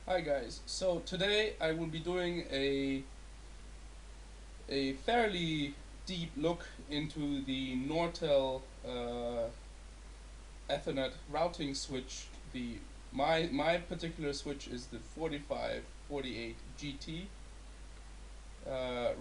Hi guys, so today I will be doing a fairly deep look into the Nortel Ethernet routing switch. My particular switch is the 4548 GT,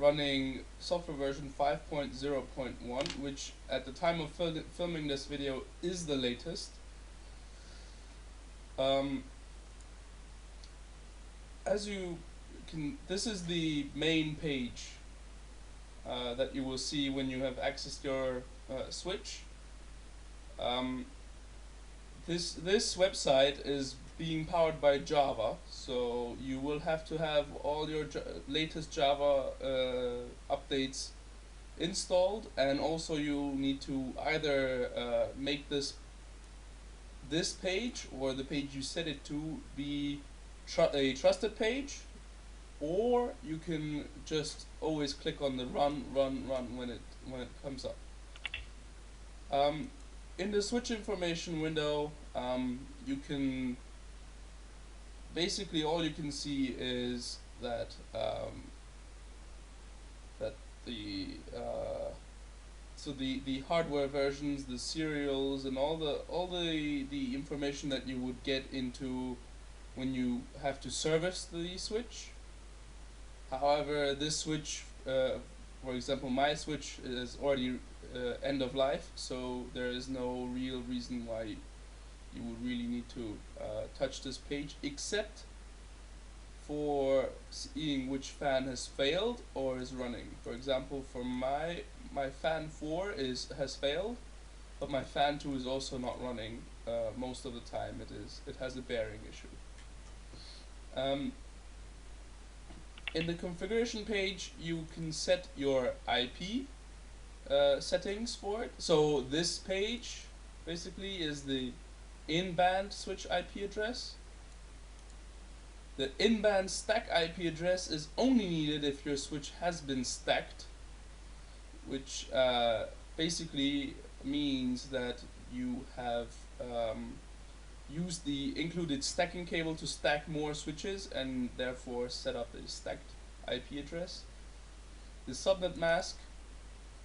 running software version 5.0.1, which at the time of filming this video is the latest. Um, as you can, this is the main page that you will see when you have accessed your switch. Um, this website is being powered by Java, so you will have to have all your latest Java updates installed, and also you need to either make this page or the page you set it to be a trusted page, or you can just always click on the run when it comes up. In the switch information window, you can basically all you can see is that that the hardware versions, the serials, and all the information that you would get into when you have to service the switch. However, this switch, for example, my switch is already end of life, so there is no real reason why you would really need to touch this page, except for seeing which fan has failed or is running. For example, for my fan 4 has failed, but my fan 2 is also not running. Most of the time, it has a bearing issue. In the configuration page, you can set your IP settings for it. So this page basically is the in-band switch IP address. The in-band stack IP address is only needed if your switch has been stacked, which basically means that you have use the included stacking cable to stack more switches and therefore set up a stacked IP address. The subnet mask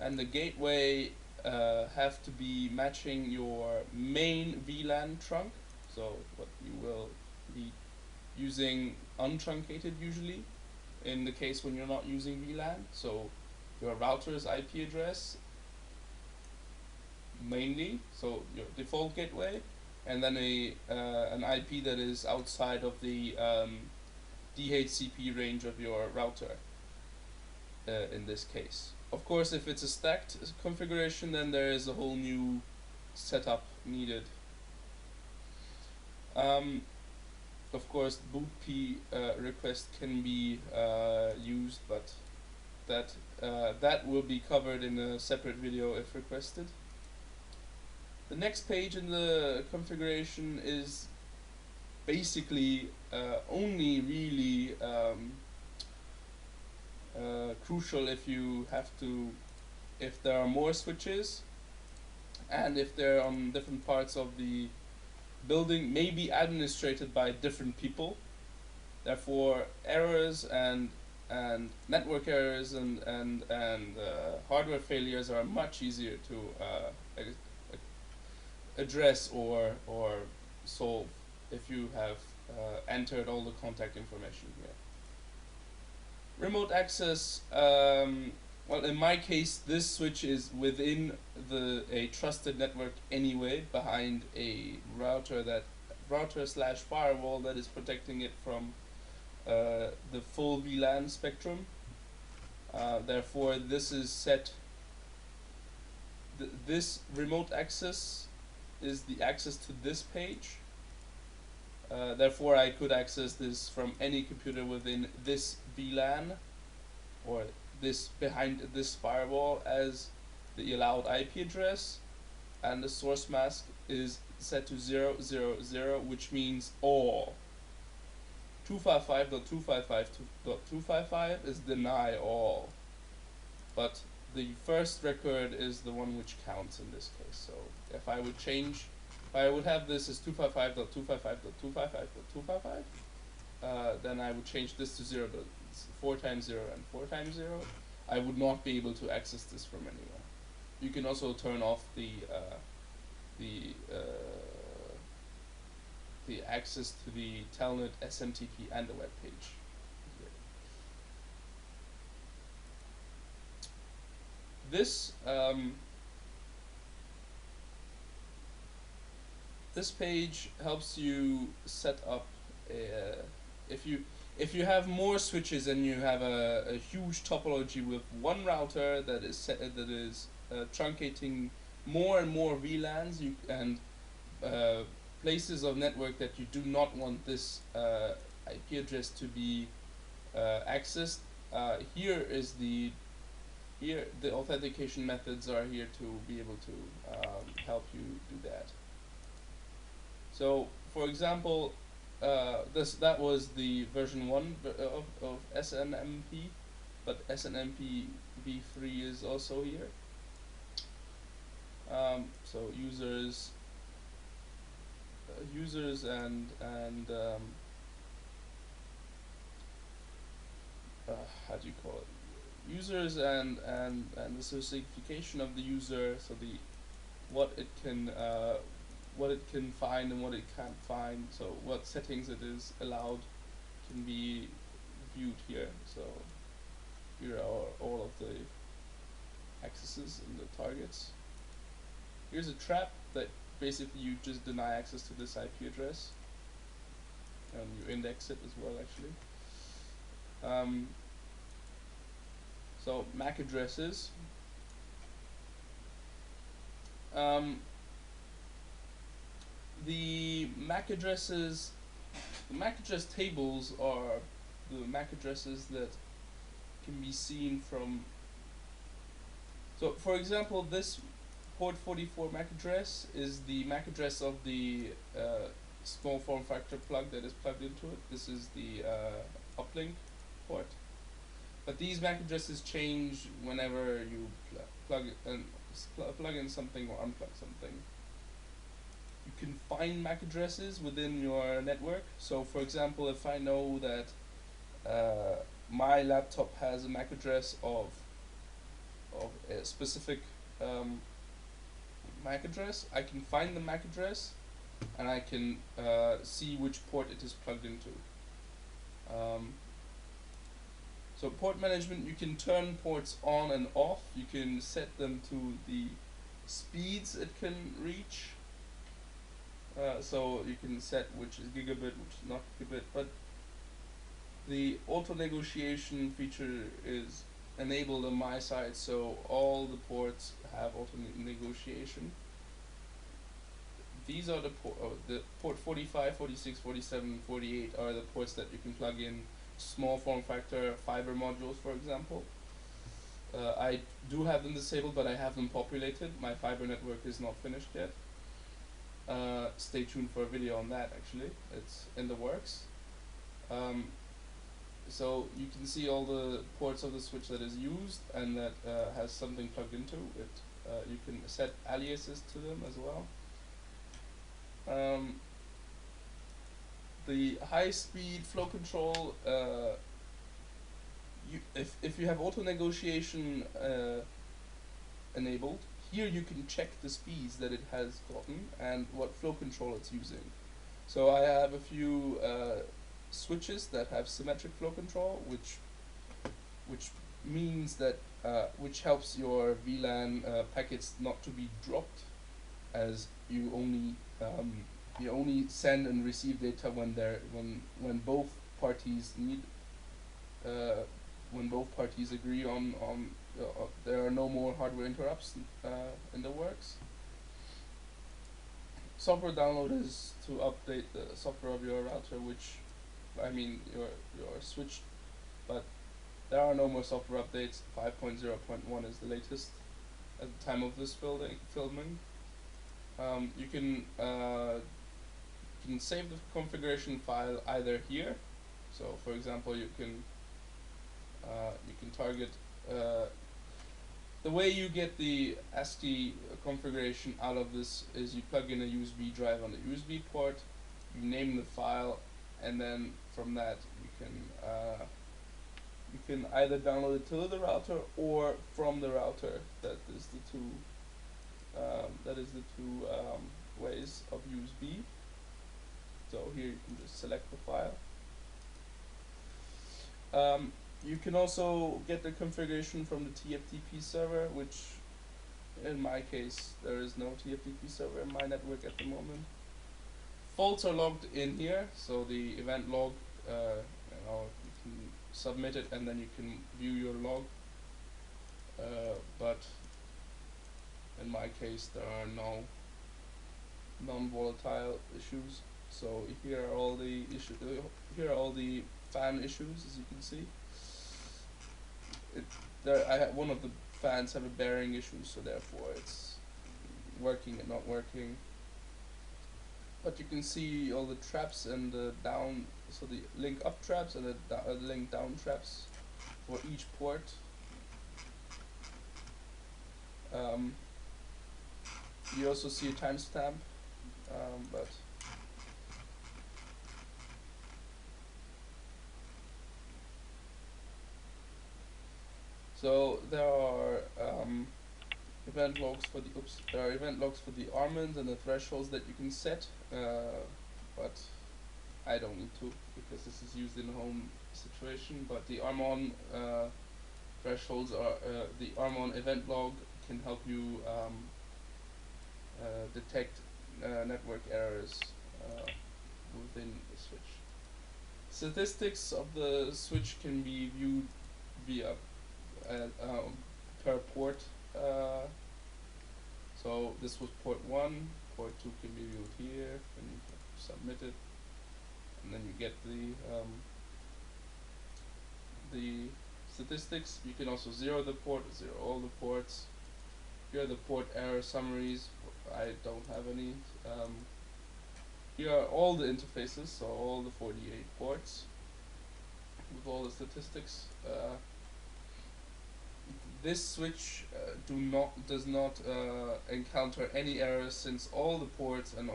and the gateway have to be matching your main Vlan trunk, so what you will be using untruncated usually in the case when you're not using Vlan. So your router's IP address mainly, so your default gateway, and then an IP that is outside of the DHCP range of your router in this case. Of course, if it's a stacked configuration, then there is a whole new setup needed. Of course, bootp request can be used, but that will be covered in a separate video if requested. The next page in the configuration is basically only really crucial if there are more switches, and if they're on different parts of the building, may be administrated by different people. Therefore, errors and network errors and hardware failures are much easier to address or solve if you have entered all the contact information here. Remote access, well, in my case, this switch is within a trusted network anyway, behind a router/firewall that is protecting it from the full Vlan spectrum. Therefore, this is set. This remote access is the access to this page. Therefore, I could access this from any computer within this VLAN or behind this firewall as the allowed IP address, and the source mask is set to 000, which means all. 255.255.255 is deny all, but the first record is the one which counts in this case. So if I would have this as 255.255.255.255, then I would change this to 0, but it's 4 times 0 and 4 times 0. I would not be able to access this from anywhere. You can also turn off the access to the Telnet SMTP and the web page. This this page helps you set up if you have more switches and you have a huge topology with one router that is truncating more and more VLANs and places of network that you do not want this IP address to be accessed. Here the authentication methods are here to be able to help you do that. So, for example, that was the version 1 of SNMP, but SNMP v3 is also here. So users and how do you call it? Users and the specification of the user, so what it can find and what it can't find, so what settings it is allowed can be viewed here. So here are all of the accesses and the targets. Here's a trap that basically you just deny access to this IP address, and you index it as well, actually. So MAC addresses. The MAC addresses, the MAC address tables are the MAC addresses that can be seen from. So, for example, this port 44 MAC address is the MAC address of the small form factor plug that is plugged into it. This is the uplink port. But these MAC addresses change whenever you plug in something or unplug something. You can find MAC addresses within your network. So, for example, if I know that my laptop has a MAC address of a specific MAC address, I can find the MAC address and I can see which port it is plugged into. So port management, you can turn ports on and off. You can set them to the speeds it can reach. So you can set which is gigabit, which is not gigabit. But the auto negotiation feature is enabled on my side, so all the ports have auto negotiation. These are the port 45, 46, 47, 48 are the ports that you can plug in small form factor fiber modules, for example. I do have them disabled, but I have them populated. My fiber network is not finished yet. Stay tuned for a video on that, actually. It's in the works. So you can see all the ports of the switch that is used and that has something plugged into it. You can set aliases to them as well. The high-speed flow control, if you have auto negotiation enabled, here you can check the speeds that it has gotten and what flow control it's using. So I have a few switches that have symmetric flow control, which means that which helps your VLAN packets not to be dropped, as you only send and receive data when both parties need when both parties agree on there are no more hardware interrupts in the works. Software download is to update the software of your router, which I mean your switch, but there are no more software updates. 5.0.1 is the latest at the time of this filming. You can save the configuration file either here. So, for example, you can target the way you get the ASCII configuration out of this is you plug in a USB drive on the USB port, you name the file, and then from that you can either download it to the router or from the router. That is the two ways of USB. So here you can just select the file. You can also get the configuration from the TFTP server, which in my case there is no TFTP server in my network at the moment. Faults are logged in here, so the event log, you can submit it and then you can view your log. But in my case there are no non-volatile issues. So here are all the here are all the fan issues, as you can see. One of the fans have a bearing issue, so therefore it's working and not working. But you can see all the traps and the down, so the link up traps and the link down traps for each port. You also see a timestamp, but so there are event logs for the armbands and the thresholds that you can set, but I don't need to because this is used in a home situation. But the armband thresholds are the armband event log can help you detect network errors within the switch. Statistics of the switch can be viewed via per port. So this was port 1, port 2 can be viewed here, and you submit it, and then you get the statistics. You can also zero the port, zero all the ports. Here are the port error summaries. I don't have any. Here are all the interfaces, so all the 48 ports with all the statistics. This switch does not encounter any errors, since all the ports and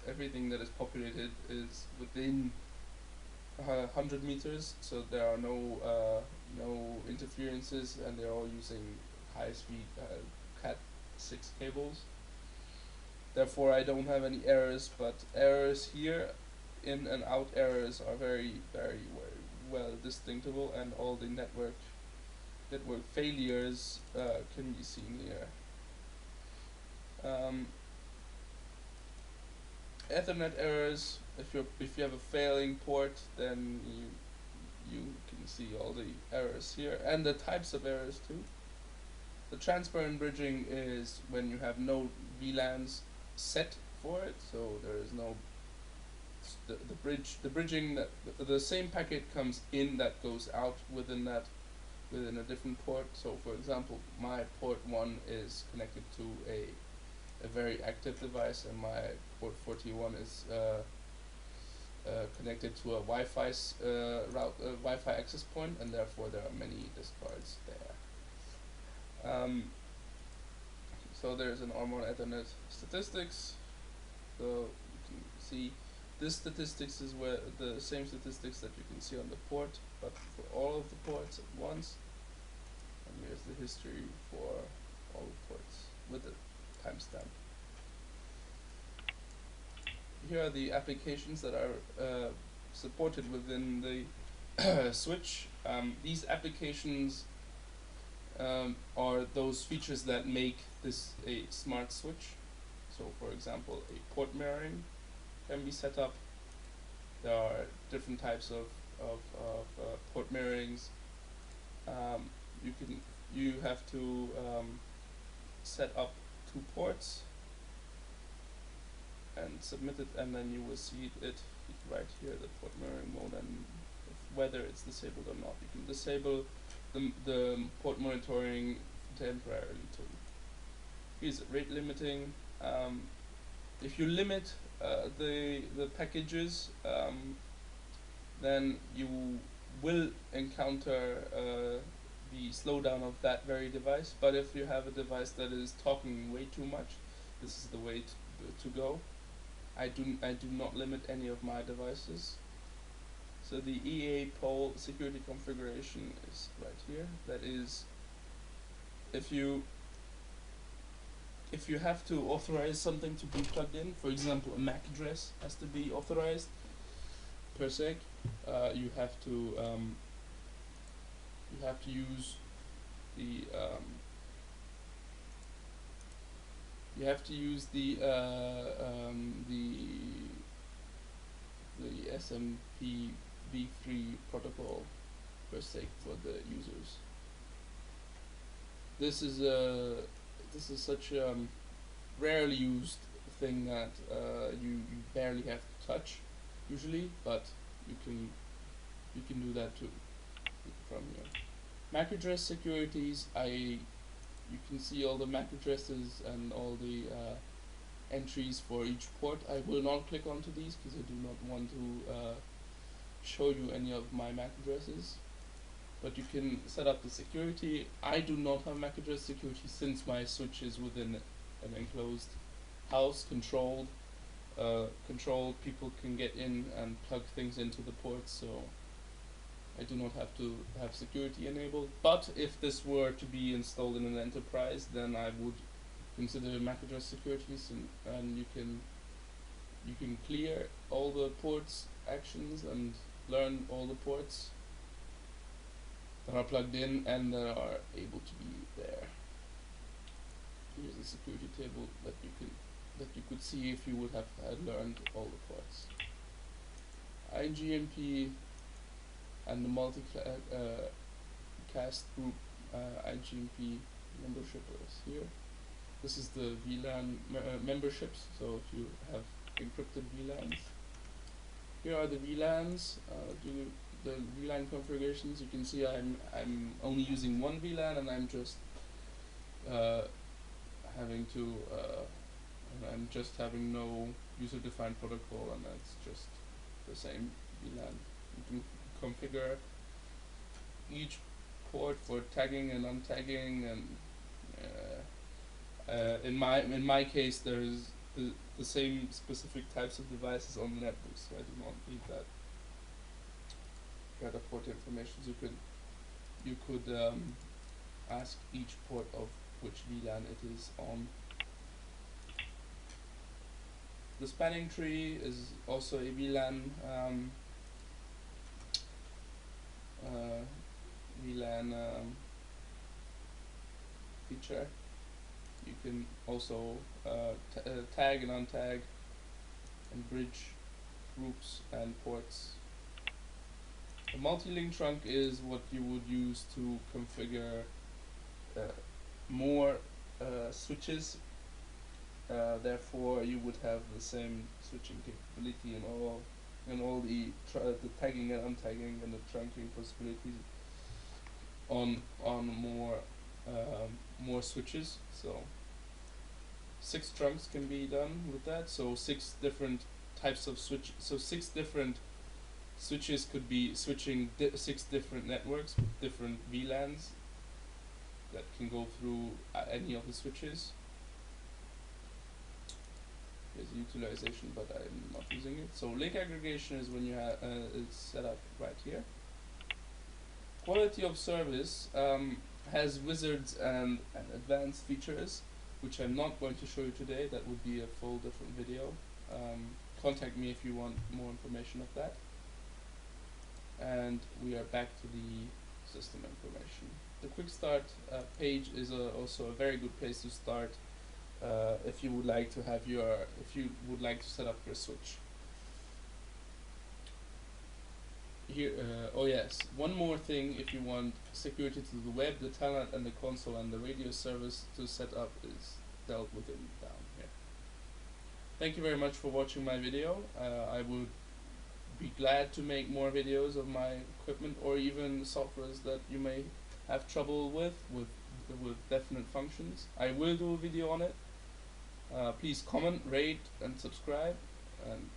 everything that is populated is within 100 meters, so there are no interferences, and they're all using high-speed Cat6 cables. Therefore, I don't have any errors, but errors here, in and out errors, are very, very, very well distinctable, and all the network failures can be seen here. Ethernet errors. If you have a failing port, then you can see all the errors here, and the types of errors too. The transparent bridging is when you have no VLANs set for it, so there is no the bridging that the same packet comes in that goes out within a different port. So for example, my port 1 is connected to a very active device, and my port 41 is connected to a Wi-Fi Wi-Fi access point, and therefore there are many discards there. So there's an armband Ethernet statistics. So you can see this statistics is where the same statistics that you can see on the port, but for all of the ports at once. And here's the history for all the ports with the timestamp. Here are the applications that are supported within the switch. These applications are those features that make this a smart switch. So for example, a port mirroring can be set up. There are different types of port mirrorings. You have to set up 2 ports and submit it, and then you will see it right here, the port mirroring mode, and whether it's disabled or not. You can disable the port monitoring temporarily too. Here's rate limiting. If you limit the packages, then you will encounter the slowdown of that very device. But if you have a device that is talking way too much, this is the way to go. I do not limit any of my devices. So the EA poll security configuration is right here. That is, if you have to authorize something to be plugged in, for example, a MAC address has to be authorized per se, you have to use the SMP v3 protocol per se for the users. This is such a rarely used thing that you barely have to touch usually, but you can do that too from here. MAC address securities, you can see all the MAC addresses and all the entries for each port. I will not click onto these because I do not want to show you any of my MAC addresses. But you can set up the security. I do not have MAC address security since my switch is within an enclosed house, controlled. People can get in and plug things into the ports, so I do not have to have security enabled. But if this were to be installed in an enterprise, then I would consider MAC address securities, and you can clear all the ports actions and learn all the ports that are plugged in and that are able to be there. Here's a security table that you could see if you would have learned all the ports. IGMP and the multicast group IGMP membership is here. This is the Vlan memberships, so if you have encrypted Vlans. Here are the Vlans, the Vlan configurations. You can see I'm only using one Vlan, and I'm just having no user-defined protocol, and that's just the same Vlan. You can configure each port for tagging and untagging, and in my case there's the same specific types of devices on the network, so I do not need that kind of port information. So you could ask each port of which VLAN it is on. The spanning tree is also a VLAN feature. You can also tag and untag and bridge groups and ports. A multi-link trunk is what you would use to configure more switches. Therefore, you would have the same switching capability and all the tagging and untagging and the trunking possibilities on more switches. So 6 trunks can be done with that. So 6 different types of switch. So 6 different switches could be switching 6 different networks with different VLANs that can go through any of the switches. There's utilization, but I'm not using it. So link aggregation is when you have it's set up right here. Quality of service has wizards and advanced features, which I'm not going to show you today. That would be a full different video. Contact me if you want more information of that. And we are back to the system information. The quick start page is also a very good place to start if you would like to set up your switch. Here, oh yes, one more thing: if you want security to the web, the telnet and the console and the radio service to set up is dealt with down here. Thank you very much for watching my video. I would be glad to make more videos of my equipment, or even softwares that you may have trouble with definite functions. I will do a video on it. Please comment, rate, and subscribe. And